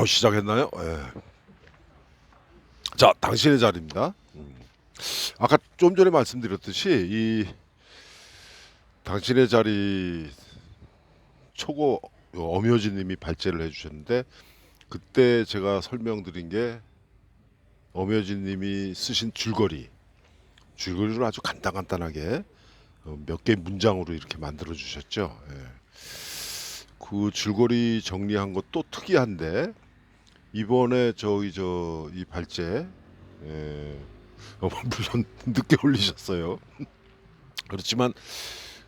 시작했나요? 예. 자, 당신의 자리입니다. 아까 좀 전에 말씀드렸듯이 이 당신의 자리 초고 엄효진님이 발제를 해주셨는데 그때 제가 설명드린 게 엄효진님이 쓰신 줄거리를 아주 간단간단하게 몇 개 문장으로 이렇게 만들어 주셨죠. 예. 그 줄거리 정리한 것도 특이한데 이번에 저희 이 발제 예, 물론 늦게 올리셨어요. 그렇지만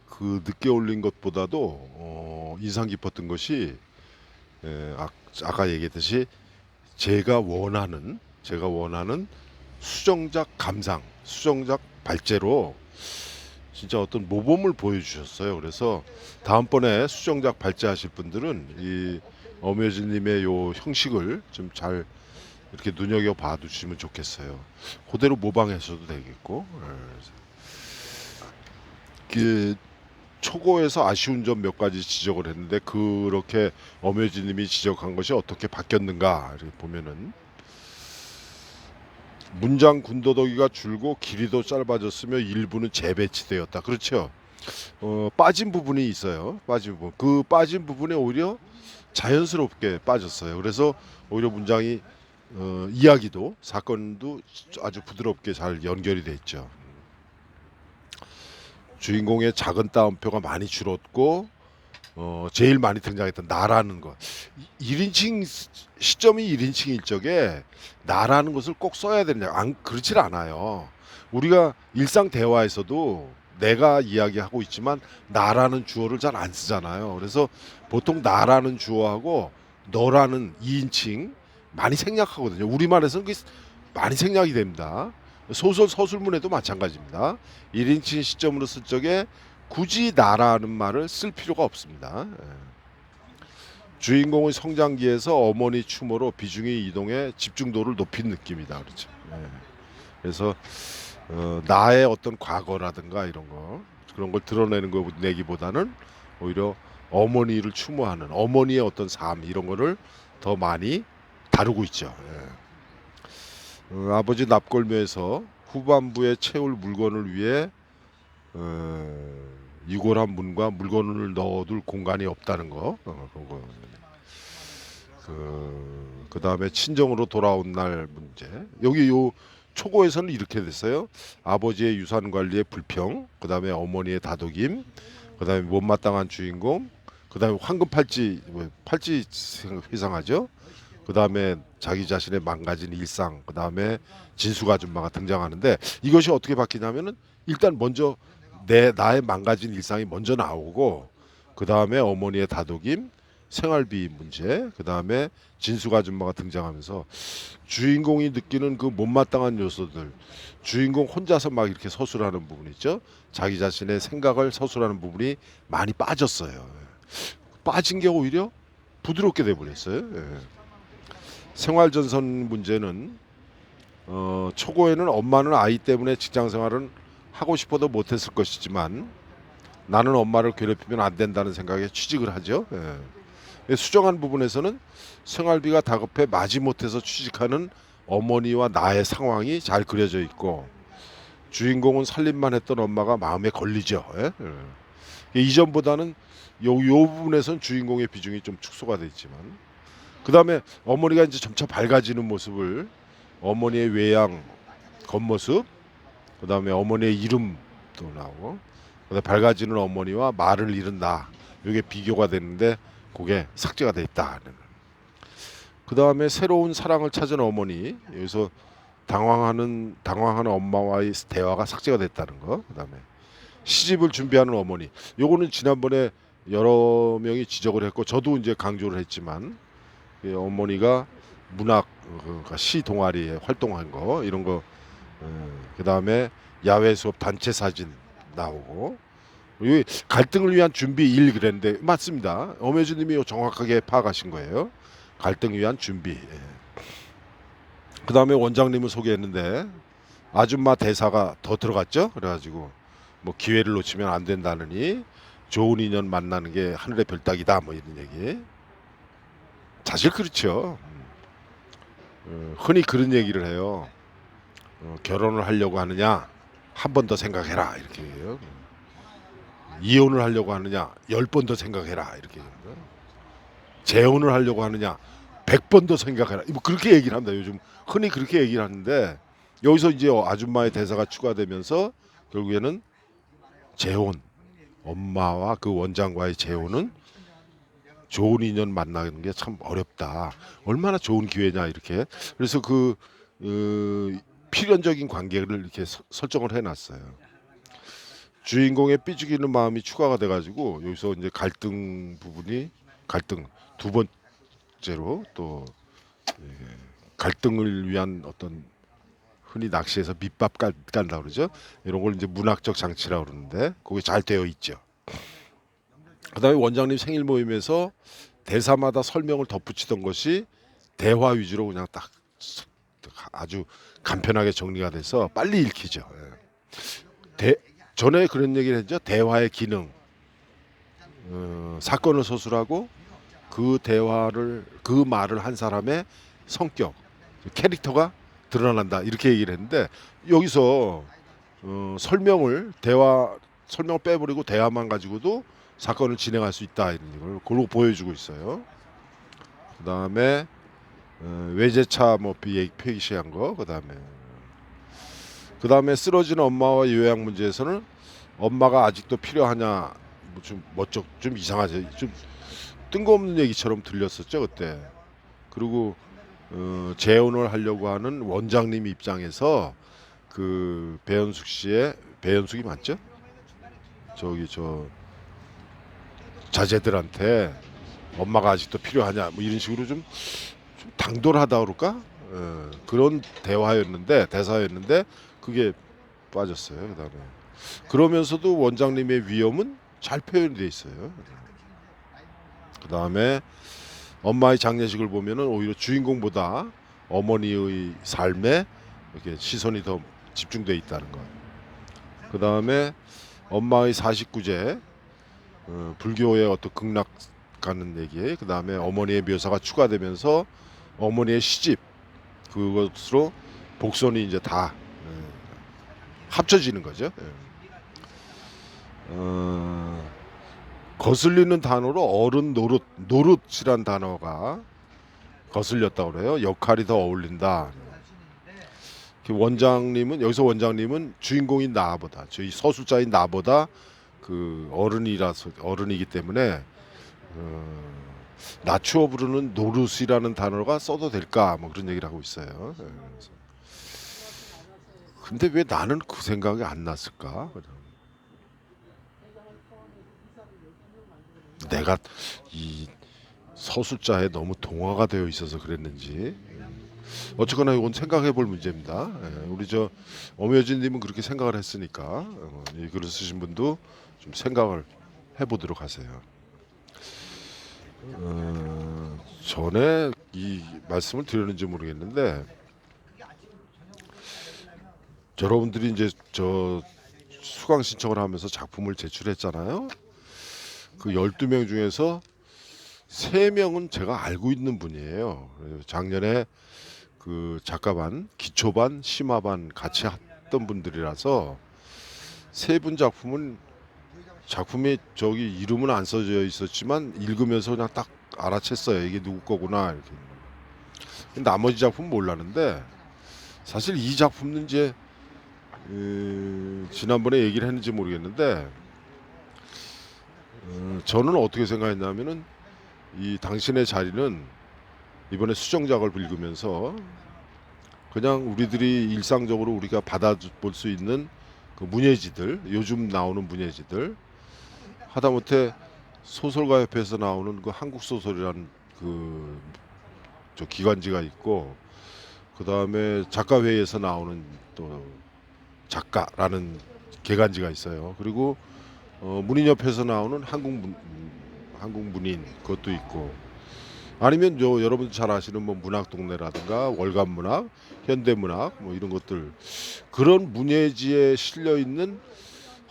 그 늦게 올린 것보다도 인상 깊었던 것이 아까 얘기했듯이 제가 원하는 수정작 감상, 수정작 발제로 진짜 어떤 모범을 보여주셨어요. 그래서 다음번에 수정작 발제하실 분들은 이 엄효진님의 요 형식을 좀 잘 이렇게 눈여겨 봐두시면 좋겠어요. 그대로 모방하셔도 되겠고. 그 초고에서 아쉬운 점 몇 가지 지적을 했는데 그렇게 엄효진님이 지적한 것이 어떻게 바뀌었는가 이렇게 보면은 문장 군더더기가 줄고 길이도 짧아졌으며 일부는 재배치되었다. 그렇죠. 빠진 부분이 있어요. 빠진 부분. 그 빠진 부분에 오히려 자연스럽게 빠졌어요. 그래서 오히려 문장이 이야기도 사건도 아주 부드럽게 잘 연결이 돼 있죠. 주인공의 작은 따옴표가 많이 줄었고 제일 많이 등장했던 나라는 것. 1인칭 시점이 1인칭일 적에 나라는 것을 꼭 써야 되느냐? 그렇질 않아요. 우리가 일상 대화에서도 내가 이야기하고 있지만 나라는 주어를 잘 안 쓰잖아요. 그래서 보통 나라는 주어하고 너라는 2인칭 많이 생략하거든요. 우리말에서는 그게 많이 생략이 됩니다. 소설 서술문에도 마찬가지입니다. 1인칭 시점으로 쓸 적에 굳이 나라는 말을 쓸 필요가 없습니다. 주인공의 성장기에서 어머니 추모로 비중이 이동해 집중도를 높인 느낌이다. 그렇죠. 그래서 나의 어떤 과거라든가 이런 거 그런 걸 드러내는 거 내기보다는 오히려 어머니를 추모하는 어머니의 어떤 삶 이런 거를 더 많이 다루고 있죠. 아버지 납골묘에서 후반부에 채울 물건을 위해 이골한 문과 물건을 넣어둘 공간이 없다는 거. 그거. 그 다음에 친정으로 돌아온 날 문제. 여기 요 초고에서는 이렇게 됐어요. 아버지의 유산 관리의 불평, 그 다음에 어머니의 다독임, 그 다음에 못마땅한 주인공, 그 다음에 황금 팔찌, 팔찌 회상하죠. 그 다음에 자기 자신의 망가진 일상, 그 다음에 진숙 아줌마가 등장하는데 이것이 어떻게 바뀌냐면은 일단 먼저 나의 망가진 일상이 먼저 나오고 그 다음에 어머니의 다독임, 생활비 문제, 그 다음에 진숙 아줌마가 등장하면서 주인공이 느끼는 그 못마땅한 요소들, 주인공 혼자서 막 이렇게 서술하는 부분 있죠. 자기 자신의 생각을 서술하는 부분이 많이 빠졌어요. 빠진 게 오히려 부드럽게 돼버렸어요. 생활전선 문제는 초고에는 엄마는 아이 때문에 직장 생활은 하고 싶어도 못했을 것이지만 나는 엄마를 괴롭히면 안 된다는 생각에 취직을 하죠. 수정한 부분에서는 생활비가 다급해 마지못해서 취직하는 어머니와 나의 상황이 잘 그려져 있고 주인공은 살림만 했던 엄마가 마음에 걸리죠. 이전보다는 요 부분에선 주인공의 비중이 좀 축소가 돼 있지만 그 다음에 어머니가 이제 점차 밝아지는 모습을 어머니의 외양 겉모습 그 다음에 어머니의 이름도 나오고 그다음에 밝아지는 어머니와 말을 잃은 나 이게 비교가 되는데 그게 삭제가 돼 있다. 그 다음에 새로운 사랑을 찾은 어머니 여기서 당황하는 엄마와의 대화가 삭제가 됐다는 거. 그 다음에 시집을 준비하는 어머니 요거는 지난번에 여러 명이 지적을 했고 저도 이제 강조를 했지만 어머니가 문학 그러니까 시 동아리에 활동한 거 이런 거 그 다음에 야외 수업 단체 사진 나오고 이 갈등을 위한 준비 일 그랬는데 맞습니다. 엄혜주님이 정확하게 파악하신 거예요. 갈등 위한 준비. 그 다음에 원장님을 소개했는데 아줌마 대사가 더 들어갔죠. 그래가지고 뭐 기회를 놓치면 안 된다느니 좋은 인연 만나는 게 하늘의 별따기다 뭐 이런 얘기. 사실 그렇죠. 흔히 그런 얘기를 해요. 결혼을 하려고 하느냐 한 번 더 생각해라 이렇게 해요. 이혼을 하려고 하느냐 10번 더 생각해라 이렇게 해요. 재혼을 하려고 하느냐 100번 더 생각해라. 뭐 그렇게 얘기를 합니다. 요즘 흔히 그렇게 얘기를 하는데 여기서 이제 아줌마의 대사가 추가되면서 결국에는 재혼, 엄마와 그 원장과의 재혼은 좋은 인연 만나는 게 참 어렵다. 얼마나 좋은 기회냐 이렇게. 그래서 필연적인 관계를 이렇게 설정을 해놨어요. 주인공의 삐죽이는 마음이 추가가 돼가지고 여기서 이제 갈등 두 번째로 또 갈등을 위한 어떤 흔히 낚시에서 밑밥 간다 그러죠. 이런 걸 이제 문학적 장치라고 그러는데 그게 잘 되어 있죠. 그다음에 원장님 생일 모임에서 대사마다 설명을 덧붙이던 것이 대화 위주로 그냥 딱 아주 간편하게 정리가 돼서 빨리 읽히죠. 전에 그런 얘기를 했죠. 대화의 기능. 사건을 서술하고 그 말을 한 사람의 성격, 캐릭터가 드러난다 이렇게 얘기를 했는데 여기서 설명을 빼버리고 대화만 가지고도 사건을 진행할 수 있다 이런 걸 그걸로 보여주고 있어요. 그다음에 외제차 뭐 표시한 거 그다음에 쓰러진 엄마와 요양 문제에서는 엄마가 아직도 필요하냐 뭐 좀 멋쩍 좀 이상하죠. 좀 뜬금없는 얘기처럼 들렸었죠 그때. 그리고 재혼을 하려고 하는 원장님 입장에서 그 배현숙이 맞죠? 저기 저 자제들한테 엄마가 아직도 필요하냐 뭐 이런 식으로 좀 당돌하다 그럴까? 그런 대사였는데 그게 빠졌어요. 그다음에 그러면서도 원장님의 위험은 잘 표현이 돼 있어요. 그다음에 엄마의 장례식을 보면은 오히려 주인공보다 어머니의 삶에 이렇게 시선이 더 집중돼 있다는 거. 그다음에 엄마의 49제 불교의 어떤 극락 가는 얘기. 그다음에 어머니의 묘사가 추가되면서 어머니의 시집 그것으로 복선이 이제 다 합쳐지는 거죠. 거슬리는 단어로 어른 노릇이란 단어가 거슬렸다고 그래요. 역할이 더 어울린다. 여기서 원장님은 주인공인 나보다 저희 서술자인 나보다 그 어른이기 때문에 낮추어 부르는 노릇이라는 단어가 써도 될까 뭐 그런 얘기를 하고 있어요. 근데 왜 나는 그 생각이 안 났을까? 내가 이 서술자에 너무 동화가 되어 있어서 그랬는지 어쨌거나 이건 생각해 볼 문제입니다. 우리 저 엄효진님은 그렇게 생각을 했으니까 이 글을 쓰신 분도 좀 생각을 해보도록 하세요. 전에 이 말씀을 드렸는지 모르겠는데 여러분들이 이제 저 수강 신청을 하면서 작품을 제출했잖아요. 그 12명 중에서 3명은 제가 알고 있는 분이에요. 작년에 그 작가반, 기초반, 심화반 같이 했던 분들이라서 3분 작품이 저기 이름은 안 써져 있었지만 읽으면서 그냥 딱 알아챘어요. 이게 누구 거구나 이렇게. 나머지 작품 몰랐는데 사실 이 작품은 이제 지난번에 얘기를 했는지 모르겠는데 저는 어떻게 생각했냐면은 이 당신의 자리는 이번에 수정작을 읽으면서 그냥 우리들이 일상적으로 우리가 받아볼 수 있는 그 문예지들, 요즘 나오는 문예지들, 하다못해 소설가 협회에서 나오는 그 한국 소설이라는 그 저 기관지가 있고, 그 다음에 작가회의에서 나오는 또 작가라는 개간지가 있어요. 그리고 문인협회에서 나오는 한국문인 그것도 있고, 아니면 여러분 잘 아시는 뭐 문학동네라든가 월간문학, 현대문학 뭐 이런 것들, 그런 문예지에 실려 있는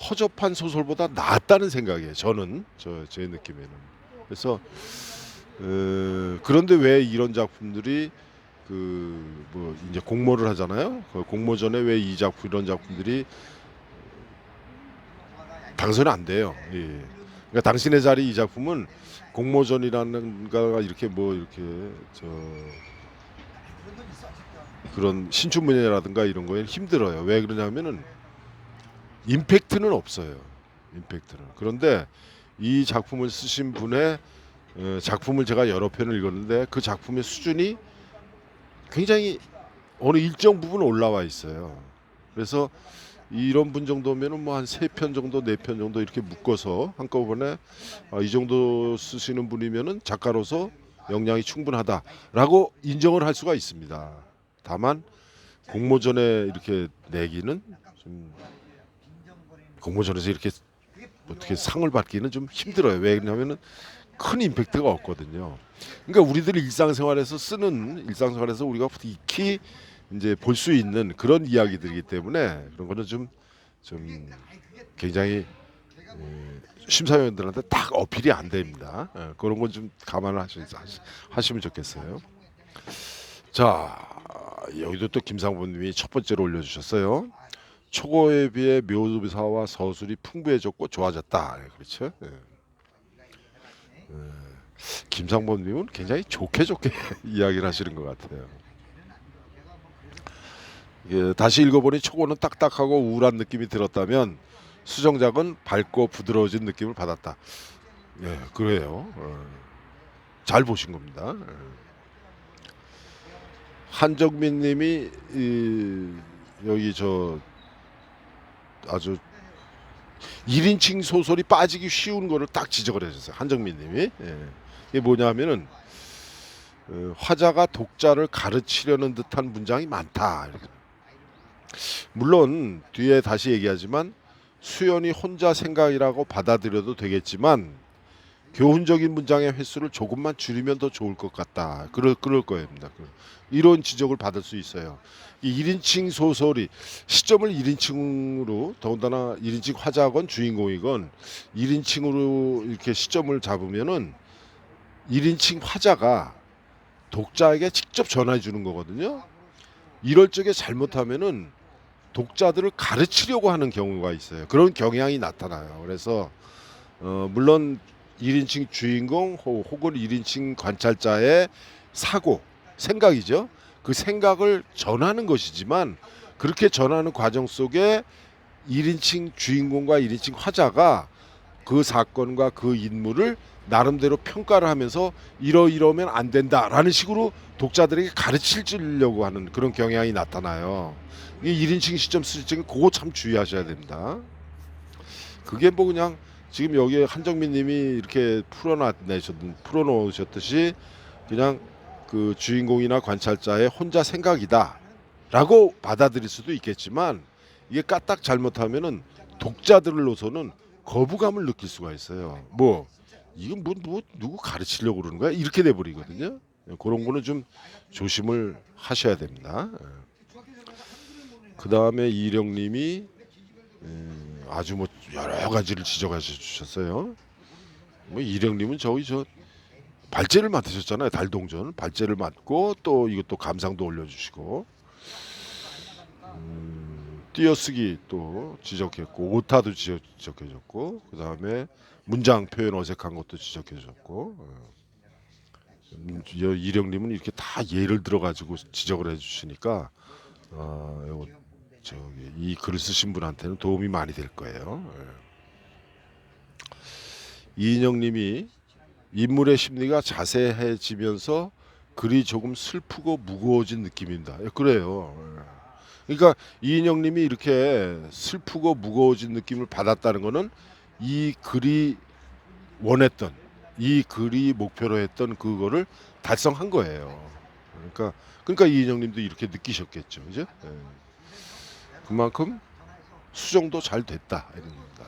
허접한 소설보다 낫다는 생각이에요. 제 느낌에는. 그래서 그런데 왜 이런 작품들이 그 뭐 이제 공모를 하잖아요. 그 공모전에 왜 이 작품 이런 작품들이 당선이 안 돼요. 예. 그러니까 당신의 자리 이 작품은 공모전이라는가 이렇게 뭐 이렇게 저 그런 신춘문예라든가 이런 거에 힘들어요. 왜 그러냐면은 임팩트는 없어요. 임팩트는. 그런데 이 작품을 쓰신 분의 작품을 제가 여러 편을 읽었는데 그 작품의 수준이 굉장히 어느 일정 부분 올라와 있어요. 그래서 이런 분 정도면은 뭐 한 세 편 정도, 네 편 정도 이렇게 묶어서 한꺼번에 이 정도 쓰시는 분이면은 작가로서 역량이 충분하다라고 인정을 할 수가 있습니다. 다만 공모전에 이렇게 내기는 좀 공모전에서 이렇게 어떻게 상을 받기는 좀 힘들어요. 왜 그러냐면은 큰 임팩트가 없거든요. 그러니까 우리들이 일상생활에서 우리가 익히 이제 볼 수 있는 그런 이야기들이기 때문에 그런 거는 좀 굉장히 심사위원들한테 딱 어필이 안 됩니다. 그런 건 좀 감안을 하시면 좋겠어요. 자, 여기도 또 김상범님이 첫 번째로 올려주셨어요. 초고에 비해 묘사와 서술이 풍부해졌고 좋아졌다. 그렇죠? 김상범님은 굉장히 좋게 이야기를 하시는 것 같아요. 다시 읽어보니 초고는 딱딱하고 우울한 느낌이 들었다면 수정작은 밝고 부드러워진 느낌을 받았다. 예, 그래요. 잘 보신 겁니다. 한정민님이 여기 저 아주 1인칭 소설이 빠지기 쉬운 거를 딱 지적을 해주셨어요. 한정민님이. 이게 뭐냐면은 화자가 독자를 가르치려는 듯한 문장이 많다. 물론 뒤에 다시 얘기하지만 수연이 혼자 생각이라고 받아들여도 되겠지만 교훈적인 문장의 횟수를 조금만 줄이면 더 좋을 것 같다. 그럴 거입니다. 이런 지적을 받을 수 있어요. 이 1인칭 소설이 시점을 1인칭으로 더군다나 1인칭 화자건 주인공이건 1인칭으로 이렇게 시점을 잡으면은 1인칭 화자가 독자에게 직접 전화해 주는 거거든요. 이럴 적에 잘못하면은 독자들을 가르치려고 하는 경우가 있어요. 그런 경향이 나타나요. 그래서 물론 1인칭 주인공 혹은 1인칭 관찰자의 사고, 생각이죠. 그 생각을 전하는 것이지만 그렇게 전하는 과정 속에 1인칭 주인공과 1인칭 화자가 그 사건과 그 인물을 나름대로 평가를 하면서 이러면 안 된다라는 식으로 독자들에게 가르치려고 하는 그런 경향이 나타나요. 이 1인칭 시점 쓰실 적에 그거 참 주의하셔야 됩니다. 그게 뭐 그냥 지금 여기에 한정민 님이 이렇게 풀어놓으셨듯이 그냥 그 주인공이나 관찰자의 혼자 생각이다 라고 받아들일 수도 있겠지만 이게 까딱 잘못하면은 독자들로서는 거부감을 느낄 수가 있어요. 뭐 이건 뭐 누구 가르치려고 그러는 거야? 이렇게 돼버리거든요. 그런 거는 좀 조심을 하셔야 됩니다. 그 다음에 이령님이 아주 뭐 여러 가지를 지적해 주셨어요. 뭐 이령님은 저 발제를 맡으셨잖아요. 달동전 발제를 맡고 또 이것도 감상도 올려주시고 띄어쓰기 또 지적했고 오타도 지적해줬고 그 다음에 문장 표현 어색한 것도 지적해줬고 이령님은 이렇게 다 예를 들어가지고 지적을 해주시니까 저기 이 글을 쓰신 분한테는 도움이 많이 될 거예요. 이인영님이 인물의 심리가 자세해지면서 글이 조금 슬프고 무거워진 느낌입니다. 그래요. 그러니까 이인영님이 이렇게 슬프고 무거워진 느낌을 받았다는 것은 이 글이 원했던 이 글이 목표로 했던 그거를 달성한 거예요. 그러니까 이인영님도 이렇게 느끼셨겠죠, 그죠? 그만큼 수정도 잘 됐다 이런 겁니다.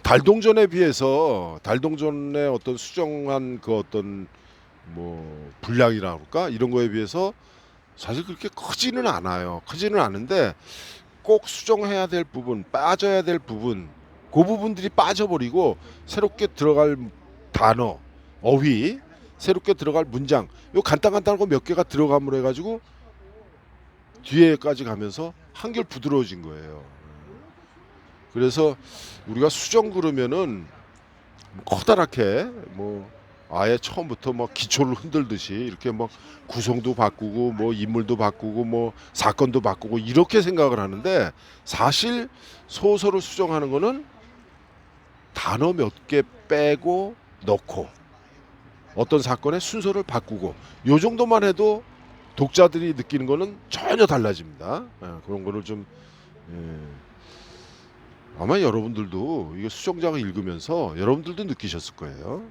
달동전에 비해서 달동전의 어떤 수정한 그 어떤 뭐 분량이라 그럴까 이런 거에 비해서 사실 그렇게 크지는 않아요. 크지는 않은데 꼭 수정해야 될 부분, 빠져야 될 부분, 그 부분들이 빠져버리고 새롭게 들어갈 단어 어휘, 새롭게 들어갈 문장, 요 간단간단한 거 몇 개가 들어감으로 해가지고 뒤에까지 가면서 한결 부드러워진 거예요. 그래서 우리가 수정 그러면은 커다랗게 뭐 아예 처음부터 뭐 기초를 흔들듯이 이렇게 뭐 구성도 바꾸고 뭐 인물도 바꾸고 뭐 사건도 바꾸고 이렇게 생각을 하는데, 사실 소설을 수정하는 거는 단어 몇 개 빼고 넣고 어떤 사건의 순서를 바꾸고 요 정도만 해도 독자들이 느끼는 거는 전혀 달라집니다. 그런 거를 좀, 예, 아마 여러분들도 이게 수정작을 읽으면서 여러분들도 느끼셨을 거예요.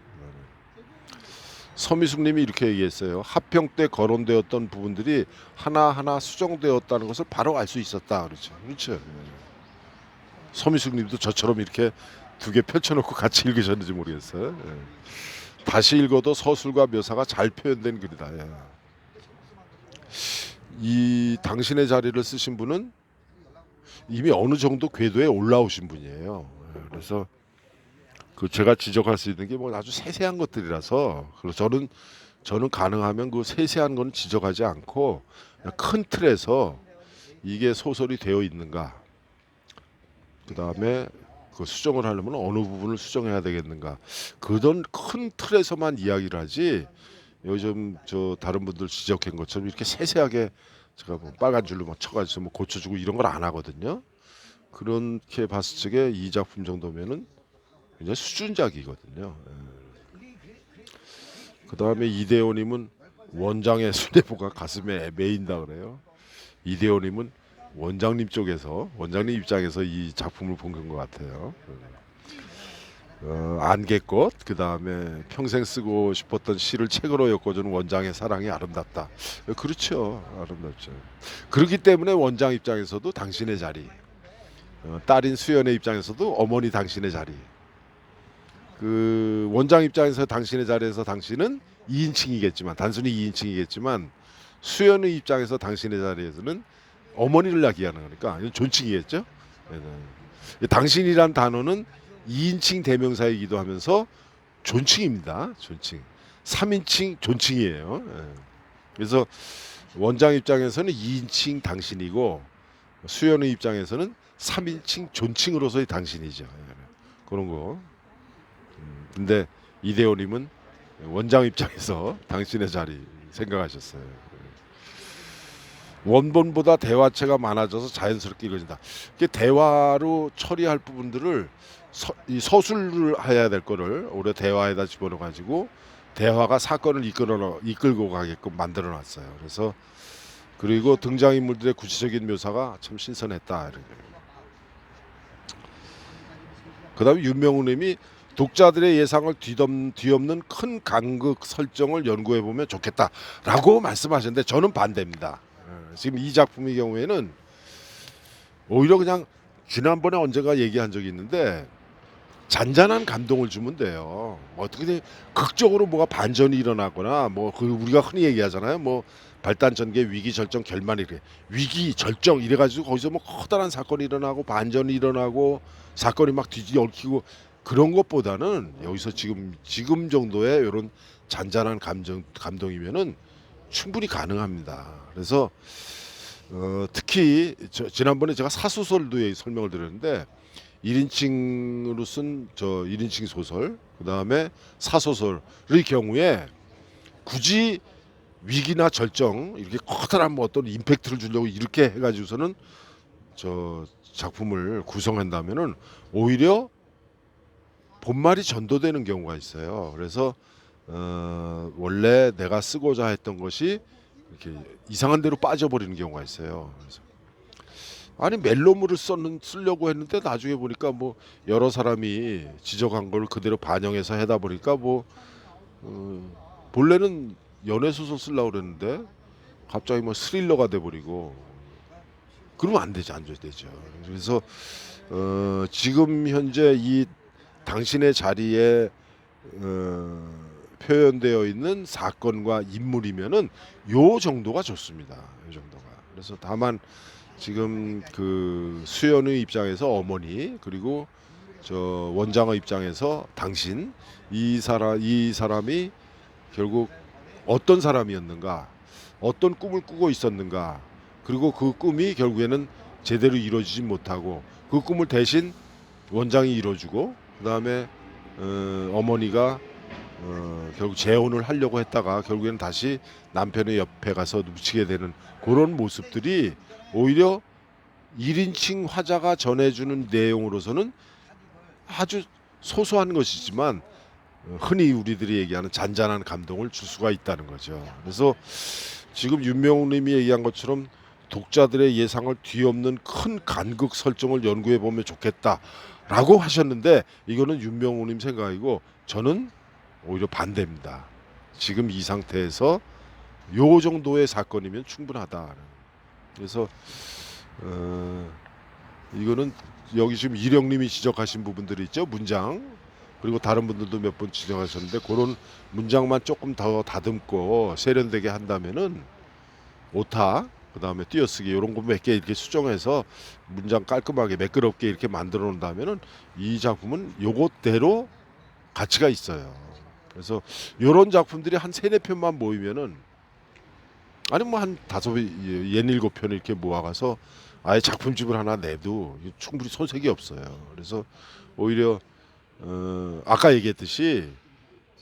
서미숙님이 이렇게 얘기했어요. 합평 때 거론되었던 부분들이 하나하나 수정되었다는 것을 바로 알 수 있었다. 그렇죠. 그렇죠. 서미숙님도 저처럼 이렇게 두 개 펼쳐놓고 같이 읽으셨는지 모르겠어요. 다시 읽어도 서술과 묘사가 잘 표현된 글이다. 이 당신의 자리를 쓰신 분은 이미 어느 정도 궤도에 올라오신 분이에요. 그래서 그 제가 지적할 수 있는 게 뭐 아주 세세한 것들이라서, 그래서 저는 가능하면 그 세세한 건 지적하지 않고 그냥 큰 틀에서 이게 소설이 되어 있는가, 그 다음에 그 수정을 하려면 어느 부분을 수정해야 되겠는가, 그런 큰 틀에서만 이야기를 하지, 요즘 저 다른 분들 지적한 것처럼 이렇게 세세하게 제가 뭐 빨간 줄로 막 쳐가지고 뭐 고쳐주고 이런 걸 안 하거든요. 그렇게 봤을 적에 이 작품 정도면은 굉장히 수준작이거든요. 그 다음에 이대호님은 원장의 순대보가 가슴에 메인다 그래요. 이대호님은 원장님 쪽에서, 원장님 입장에서 이 작품을 본 것 같아요. 안개꽃, 그 다음에 평생 쓰고 싶었던 시를 책으로 엮어주는 원장의 사랑이 아름답다. 그렇죠, 아름답죠. 그렇기 때문에 원장 입장에서도 당신의 자리, 딸인 수연의 입장에서도 어머니 당신의 자리, 그 원장 입장에서 당신의 자리에서 당신은 2인칭이겠지만, 단순히 2인칭이겠지만 수연의 입장에서 당신의 자리에서는 어머니를 이야기하는 거니까 이건 존칭이겠죠. 당신이란 단어는 2인칭 대명사이기도 하면서 존칭입니다. 존칭. 3인칭 존칭이에요. 그래서 원장 입장에서는 2인칭 당신이고 수연의 입장에서는 3인칭 존칭으로서의 당신이죠. 그런 거. 근데 이대호님은 원장 입장에서 당신의 자리 생각하셨어요. 원본보다 대화체가 많아져서 자연스럽게 읽어진다. 대화로 처리할 부분들을 이 서술을 해야 될 거를 오히려 대화에다 집어넣어 가지고 대화가 사건을 이끌고 가게끔 만들어 놨어요. 그래서 그리고 등장인물들의 구체적인 묘사가 참 신선했다. 그다음에 윤명우님이 독자들의 예상을 뒤엎는 큰 간극 설정을 연구해 보면 좋겠다라고 말씀하셨는데 저는 반대입니다. 지금 이 작품의 경우에는 오히려 그냥 지난번에 언젠가 얘기한 적이 있는데 잔잔한 감동을 주면 돼요. 어떻게 극적으로 뭐가 반전이 일어나거나 뭐 그 우리가 흔히 얘기하잖아요. 뭐 발단 전개 위기 절정 결말 이래, 위기 절정 이래가지고 거기서 뭐 커다란 사건이 일어나고 반전이 일어나고 사건이 막 뒤집어엎히고 그런 것보다는 여기서 지금 정도의 이런 잔잔한 감동이면은 충분히 가능합니다. 그래서 특히 지난번에 제가 사소설도 설명을 드렸는데 1인칭으로 쓴 저 1인칭 소설, 그 다음에 사소설의 경우에 굳이 위기나 절정 이렇게 커다란 뭐 어떤 임팩트를 주려고 이렇게 해가지고서는 저 작품을 구성한다면은 오히려 본말이 전도되는 경우가 있어요. 그래서 원래 내가 쓰고자 했던 것이 이렇게 이상한 데로 빠져버리는 경우가 있어요. 그래서 아니 멜로물을 쓰려고 했는데 나중에 보니까 뭐 여러 사람이 지적한 걸 그대로 반영해서 하다 보니까 뭐 본래는 연애 소설 쓰려고 그랬는데 갑자기 뭐 스릴러가 돼버리고 그러면 안 되죠, 안 되죠. 그래서 지금 현재 이 당신의 자리에 표현되어 있는 사건과 인물이면은 요 정도가 좋습니다. 요 정도가. 그래서 다만 지금 그 수연의 입장에서 어머니, 그리고 저 원장의 입장에서 당신 이 사람이 결국 어떤 사람이었는가, 어떤 꿈을 꾸고 있었는가, 그리고 그 꿈이 결국에는 제대로 이루어지지 못하고 그 꿈을 대신 원장이 이뤄주고 그다음에 어머니가 결국 재혼을 하려고 했다가 결국에는 다시 남편의 옆에 가서 눕히게 되는 그런 모습들이 오히려 1인칭 화자가 전해주는 내용으로서는 아주 소소한 것이지만 흔히 우리들이 얘기하는 잔잔한 감동을 줄 수가 있다는 거죠. 그래서 지금 윤명웅 님이 얘기한 것처럼 독자들의 예상을 뒤엎는 큰 간극 설정을 연구해 보면 좋겠다라고 하셨는데 이거는 윤명웅 님 생각이고 저는 오히려 반대입니다. 지금 이 상태에서 요 정도의 사건이면 충분하다. 그래서 이거는 여기 지금 이령님이 지적하신 부분들이 있죠. 문장 그리고 다른 분들도 몇 번 지적하셨는데 그런 문장만 조금 더 다듬고 세련되게 한다면은 오타 그다음에 띄어쓰기 이런 거 몇 개 이렇게 수정해서 문장 깔끔하게 매끄럽게 이렇게 만들어 놓는다면은 이 작품은 요것대로 가치가 있어요. 그래서 요런 작품들이 한 세네 편만 모이면은 아니 뭐 한 다섯 일곱 편 이렇게 모아가서 아예 작품집을 하나 내도 충분히 손색이 없어요. 그래서 오히려 아까 얘기했듯이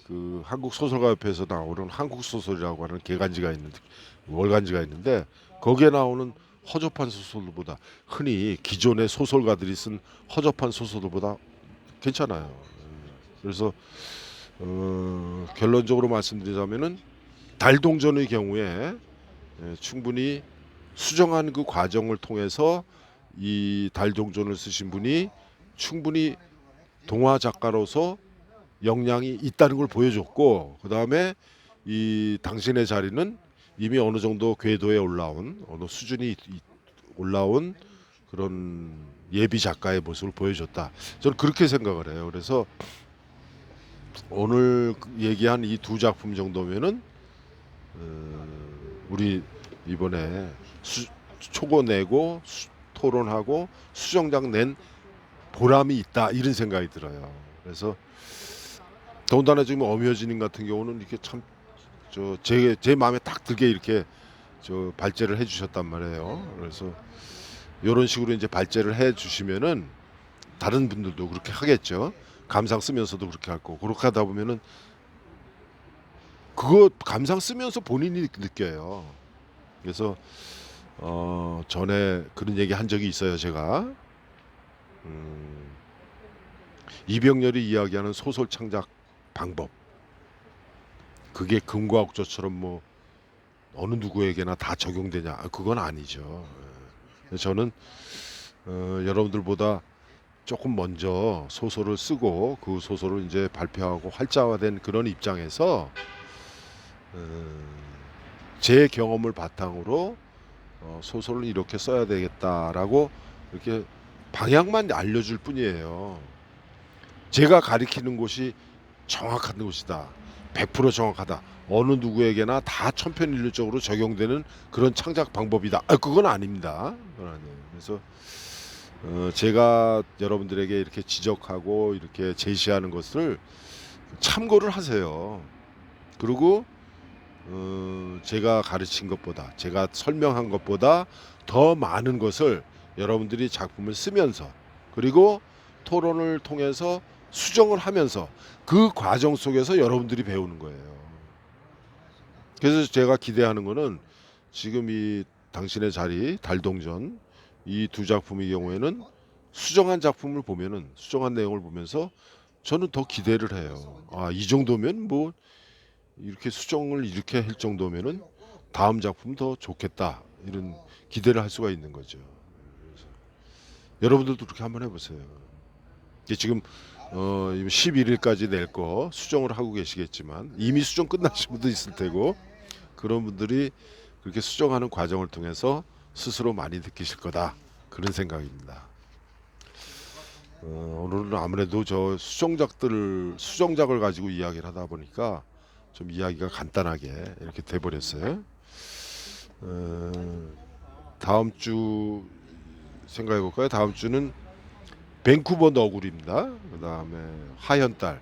그 한국 소설가 협회에서 나오는 한국 소설이라고 하는 개간지가 있는데 월간지가 있는데 거기에 나오는 허접한 소설보다 흔히 기존의 소설가들이 쓴 허접한 소설보다 괜찮아요. 그래서 결론적으로 말씀드리자면은 달동전의 경우에 충분히 수정한 그 과정을 통해서 이 달동전을 쓰신 분이 충분히 동화 작가로서 역량이 있다는 걸 보여줬고 그 다음에 이 당신의 자리는 이미 어느 정도 궤도에 올라온 어느 수준이 올라온 그런 예비 작가의 모습을 보여줬다. 저는 그렇게 생각을 해요. 그래서 오늘 얘기한 이 두 작품 정도면은 우리 이번에 초고 내고 토론하고 수정작 낸 보람이 있다 이런 생각이 들어요. 그래서 더군다나 지금 엄효진님 같은 경우는 이렇게 참 제 마음에 딱 들게 이렇게 발제를 해주셨단 말이에요. 그래서 이런 식으로 이제 발제를 해주시면은 다른 분들도 그렇게 하겠죠. 감상 쓰면서도 그렇게 할 거고 그렇게 하다 보면은 그거 감상 쓰면서 본인이 느껴요. 그래서 전에 그런 얘기 한 적이 있어요. 제가 이병렬이 이야기하는 소설 창작 방법 그게 금과 옥조처럼 뭐 어느 누구에게나 다 적용되냐 그건 아니죠. 저는 여러분들보다 조금 먼저 소설을 쓰고 그 소설을 이제 발표하고 활자화된 그런 입장에서 제 경험을 바탕으로 소설을 이렇게 써야 되겠다라고 이렇게 방향만 알려줄 뿐이에요. 제가 가리키는 곳이 정확한 곳이다. 100% 정확하다. 어느 누구에게나 다 천편일률적으로 적용되는 그런 창작 방법이다. 그건 아닙니다. 그건 아니에요. 그래서 제가 여러분들에게 이렇게 지적하고 이렇게 제시하는 것을 참고를 하세요. 그리고 제가 가르친 것보다 제가 설명한 것보다 더 많은 것을 여러분들이 작품을 쓰면서 그리고 토론을 통해서 수정을 하면서 그 과정 속에서 여러분들이 배우는 거예요. 그래서 제가 기대하는 거는 지금 이 당신의 자리 달동전 이 두 작품의 경우에는 수정한 작품을 보면은 수정한 내용을 보면서 저는 더 기대를 해요. 이 정도면 뭐 이렇게 수정을 이렇게 할 정도면은 다음 작품 더 좋겠다 이런 기대를 할 수가 있는 거죠. 여러분들도 그렇게 한번 해보세요. 지금 11일까지 낼 거 수정을 하고 계시겠지만 이미 수정 끝나신 분도 있을 테고 그런 분들이 그렇게 수정하는 과정을 통해서 스스로 많이 느끼실 거다 그런 생각입니다. 오늘은 아무래도 저 수정작을 가지고 이야기를 하다 보니까 좀 이야기가 간단하게 이렇게 돼버렸어요. 다음 주 생각해 볼까요? 다음 주는 밴쿠버 너구리입니다. 그다음에 하얀 딸.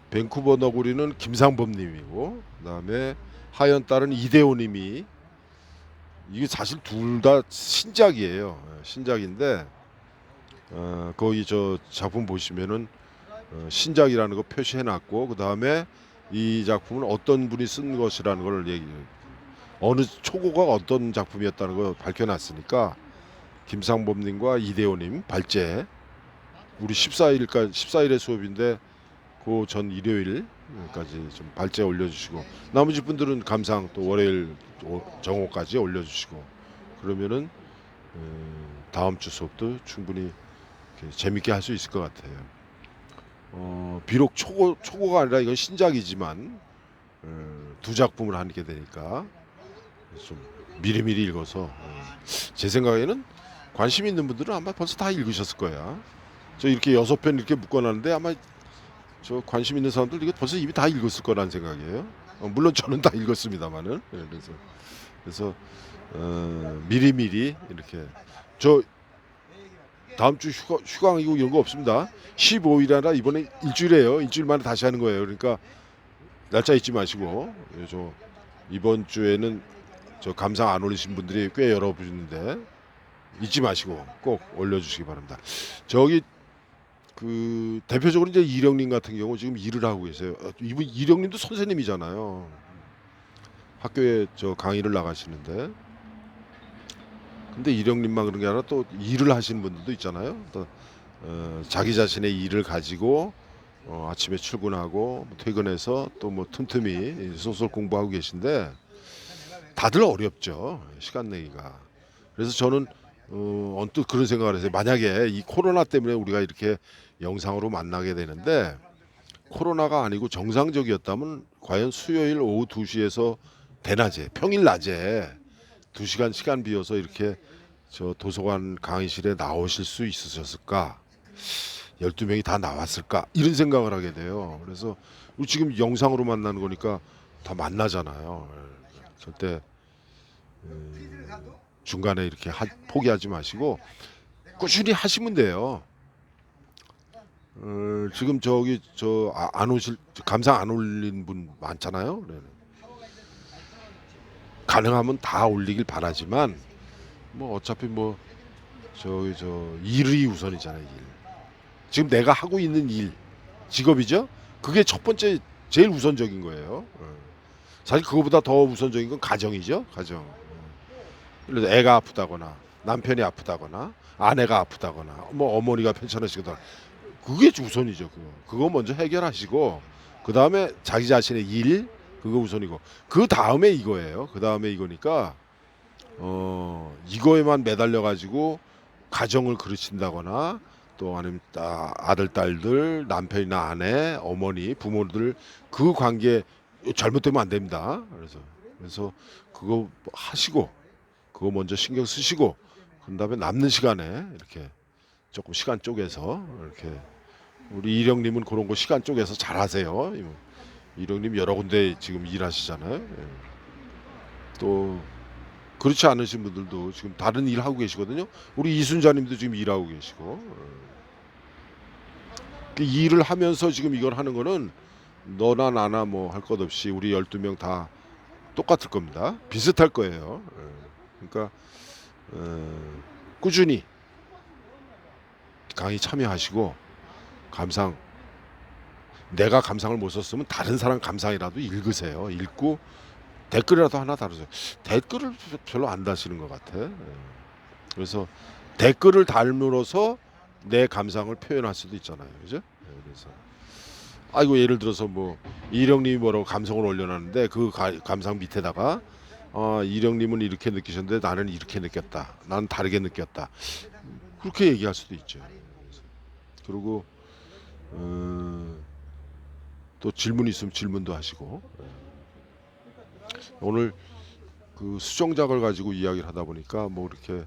밴쿠버 너구리는 김상범님이고, 그다음에 하얀 딸은 이대호님이. 이게 사실 둘 다 신작이에요. 신작인데 거기 저 작품 보시면은 신작이라는 거 표시해놨고, 그다음에 이 작품은 어떤 분이 쓴 것이라는 걸 어느 초고가 어떤 작품이었다는 걸 밝혀놨으니까 김상범님과 이대호님 발제. 우리 14일의 수업인데 그 전 일요일까지 좀 발제 올려주시고, 나머지 분들은 감상 또 월요일 정오까지 올려주시고, 그러면은 다음 주 수업도 충분히 재밌게 할 수 있을 것 같아요. 비록 초고가 아니라 이건 신작이지만 두 작품을 하게 되니까 좀 미리미리 읽어서 제 생각에는 관심 있는 분들은 아마 벌써 다 읽으셨을 거야. 저 이렇게 6편 이렇게 묶어놨는데 아마 저 관심 있는 사람들 이거 벌써 이미 다 읽었을 거라는 생각이에요. 물론 저는 다 읽었습니다만은. 그래서 미리미리 이렇게 저 다음 주 휴강이고 이런 거 없습니다. 15일이라 이번에 일주일이에요. 일주일 만에 다시 하는 거예요. 그러니까 날짜 잊지 마시고, 저 이번 주에는 저 감상 안 올리신 분들이 꽤 여러분인데 잊지 마시고 꼭 올려주시기 바랍니다. 저기 그 대표적으로 이제 이령님 같은 경우 지금 일을 하고 계세요. 이분 이령님도 선생님이잖아요. 학교에 저 강의를 나가시는데, 근데 이령님만 그런 게 아니라 또 일을 하시는 분들도 있잖아요. 또 자기 자신의 일을 가지고 아침에 출근하고 퇴근해서 또 뭐 틈틈이 소설 공부하고 계신데 다들 어렵죠, 시간 내기가. 그래서 저는 언뜻 그런 생각을 했어요. 만약에 이 코로나 때문에 우리가 이렇게 영상으로 만나게 되는데 코로나가 아니고 정상적이었다면 과연 수요일 오후 2시에서 대낮에 평일 낮에 2시간 시간 비워서 이렇게 저 도서관 강의실에 나오실 수 있으셨을까? 12명이 다 나왔을까? 이런 생각을 하게 돼요. 그래서 우리 지금 영상으로 만나는 거니까 다 만나잖아요. 절대 중간에 이렇게 포기하지 마시고 꾸준히 하시면 돼요. 지금 저기 안 오실 감상 안 올린 분 많잖아요. 네. 가능하면 다 올리길 바라지만 뭐 어차피 뭐 저기 일이 우선이잖아요. 일. 지금 내가 하고 있는 일, 직업이죠. 그게 첫 번째 제일 우선적인 거예요. 사실 그거보다 더 우선적인 건 가정이죠. 가정. 그래서 애가 아프다거나 남편이 아프다거나 아내가 아프다거나 뭐 어머니가 편찮으시거나 그게 우선이죠. 그거 먼저 해결하시고 그 다음에 자기 자신의 일 그거 우선이고 그 다음에 이거예요. 그 다음에 이거니까 이거에만 매달려 가지고 가정을 그르친다거나 또 아니면 아들 딸들 남편이나 아내 어머니 부모들 그 관계 잘못되면 안 됩니다. 그래서 그거 하시고 그거 먼저 신경 쓰시고 그 다음에 남는 시간에 이렇게 조금 시간 쪼개서 이렇게 우리 이령님은 그런 거 시간 쪼개서 잘 하세요. 이령님 여러 군데 지금 일하시잖아요. 예. 또 그렇지 않으신 분들도 지금 다른 일 하고 계시거든요. 우리 이순자님도 지금 일하고 계시고 그 일을 하면서 지금 이걸 하는 거는 너나 나나 뭐 할 것 없이 우리 12명 다 똑같을 겁니다. 비슷할 거예요. 그러니까 꾸준히 강의 참여하시고 감상 내가 감상을 못 썼으면 다른 사람 감상이라도 읽으세요. 읽고 댓글이라도 하나 달으세요. 댓글을 별로 안 다시는 것 같아. 그래서 댓글을 달므로써 내 감상을 표현할 수도 있잖아요. 그죠? 그래서 아이고 예를 들어서 뭐 이령님이 뭐라고 감성을 올려놨는데 그 감상 밑에다가 이령님은 이렇게 느끼셨는데 나는 이렇게 느꼈다. 나는 다르게 느꼈다. 그렇게 얘기할 수도 있죠. 그리고 또 질문 있으면 질문도 하시고 오늘 그 수정작을 가지고 이야기를 하다 보니까 뭐 이렇게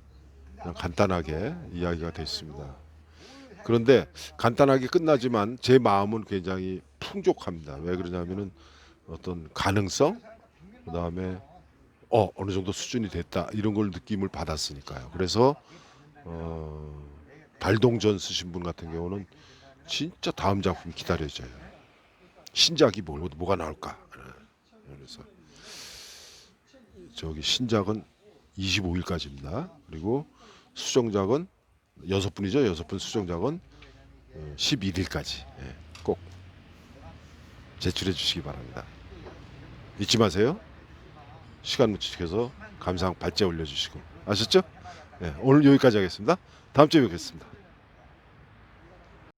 그냥 간단하게 이야기가 됐습니다. 그런데 간단하게 끝나지만 제 마음은 굉장히 풍족합니다. 왜 그러냐면은 어떤 가능성, 그 다음에 어느 정도 수준이 됐다 이런 걸 느낌을 받았으니까요. 그래서 발동전 쓰신 분 같은 경우는 진짜 다음 작품 기다려져요. 신작이 뭐가 나올까. 그래서 저기 신작은 25일까지입니다. 그리고 수정작은 6분이죠. 6분 수정작은 11일까지 꼭 제출해 주시기 바랍니다. 잊지 마세요. 시간 묵직해서 감상 발제 올려주시고 아셨죠? 오늘 여기까지 하겠습니다. 다음 주에 뵙겠습니다.